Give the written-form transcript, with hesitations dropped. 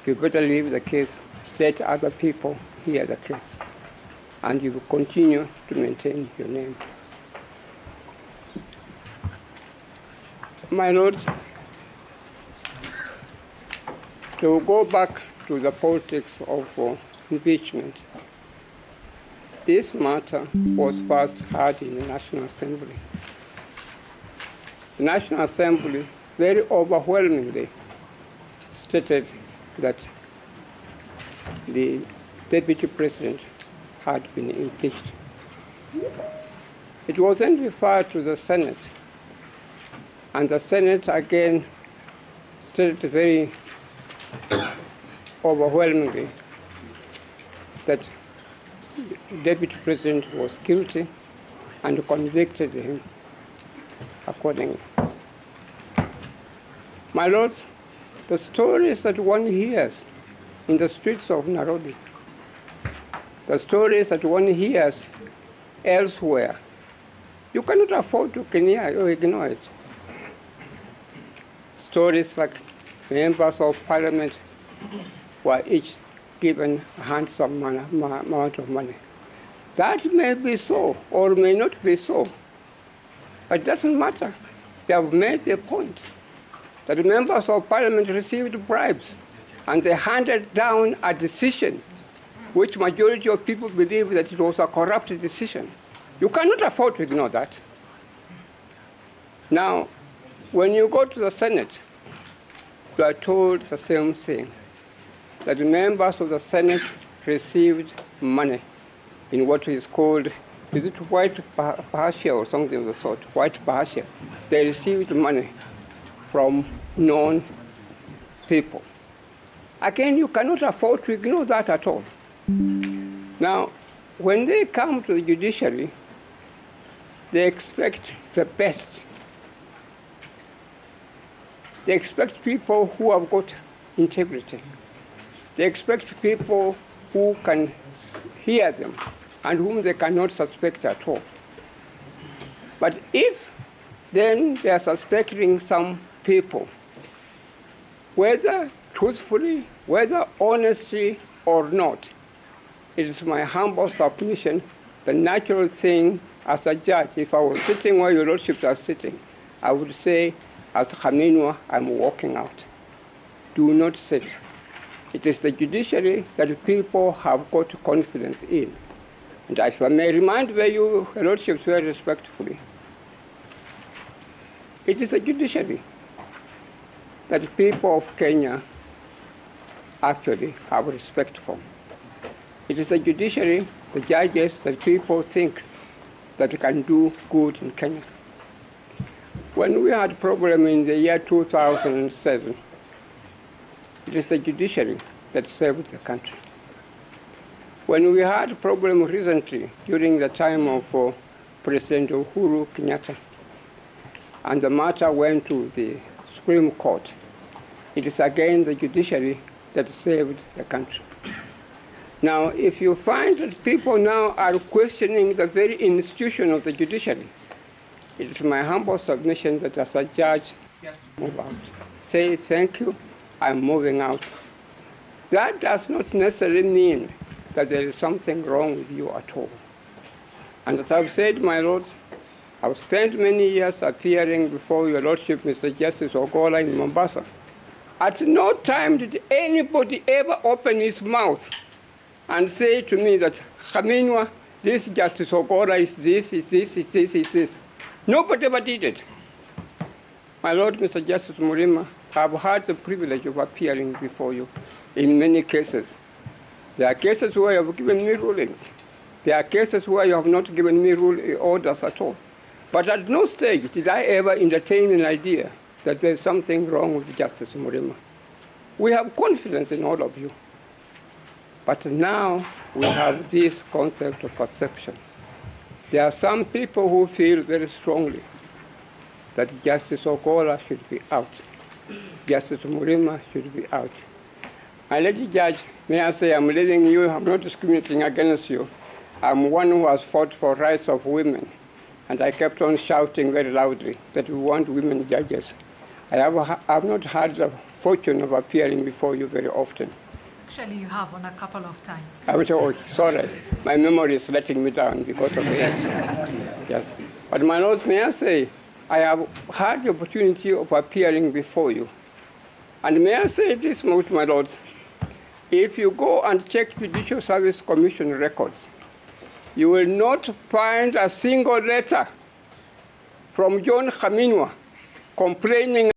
You better leave the case, let other people hear the case, and you will continue to maintain your name. My lords, to go back to the politics of impeachment, this matter was first heard in the National Assembly. The National Assembly very overwhelmingly stated that the Deputy President had been impeached. It was then referred to the Senate, and the Senate again stated very overwhelmingly that the Deputy President was guilty and convicted him accordingly. My lords, the stories that one hears in the streets of Nairobi, the stories that one hears elsewhere, you cannot afford to ignore it. Stories like members of parliament were each given a handsome amount of money. That may be so or may not be so, but it doesn't matter. They have made their point that the members of parliament received bribes and they handed down a decision which majority of people believe that it was a corrupt decision. You cannot afford to ignore that. Now, when you go to the Senate, you are told the same thing, that the members of the Senate received money in what is called, is it white bahasha or something of the sort, white bahasha. They received money from known people. Again, you cannot afford to ignore that at all. Now, when they come to the judiciary, they expect the best. They expect people who have got integrity. They expect people who can hear them and whom they cannot suspect at all. But if then they are suspecting some people, whether truthfully, whether honestly or not, it is my humble submission, the natural thing as a judge, if I was sitting where your lordships are sitting, I would say, as Khaminwa, I'm walking out. Do not sit. It is the judiciary that people have got confidence in. And if I may remind you, your lordships, very respectfully, it is the judiciary that people of Kenya actually have respect for. It is the judiciary, the judges, that people think that can do good in Kenya. When we had a problem in the year 2007, it is the judiciary that saved the country. When we had a problem recently during the time of President Uhuru Kenyatta, and the matter went to the Supreme Court, it is again the judiciary that saved the country. Now, if you find that people now are questioning the very institution of the judiciary, it is my humble submission that as a judge, move out. Say thank you, I'm moving out. That does not necessarily mean that there is something wrong with you at all. And as I've said, my lords, I've spent many years appearing before your lordship, Mr. Justice Ogola, in Mombasa. At no time did anybody ever open his mouth and say to me that, Khaminwa, this Justice Ogola is this, is this, is this, is this. Nobody ever did it. My Lord, Mr. Justice Murima, I've had the privilege of appearing before you in many cases. There are cases where you have given me rulings. There are cases where you have not given me orders at all. But at no stage did I ever entertain an idea that there's something wrong with Justice Murima. We have confidence in all of you. But now we have this concept of perception. There are some people who feel very strongly that Justice Ogola should be out. Justice Murima should be out. My lady judge, may I say I'm leading you, I'm not discriminating against you. I'm one who has fought for rights of women. And I kept on shouting very loudly that we want women judges. I have not had the fortune of appearing before you very often. Actually, you have on a couple of times. Sorry, my memory is letting me down because of age. Yes. But my lords, may I say, I have had the opportunity of appearing before you. And may I say this, my lords, if you go and check Judicial Service Commission records, you will not find a single letter from John Khaminwa complaining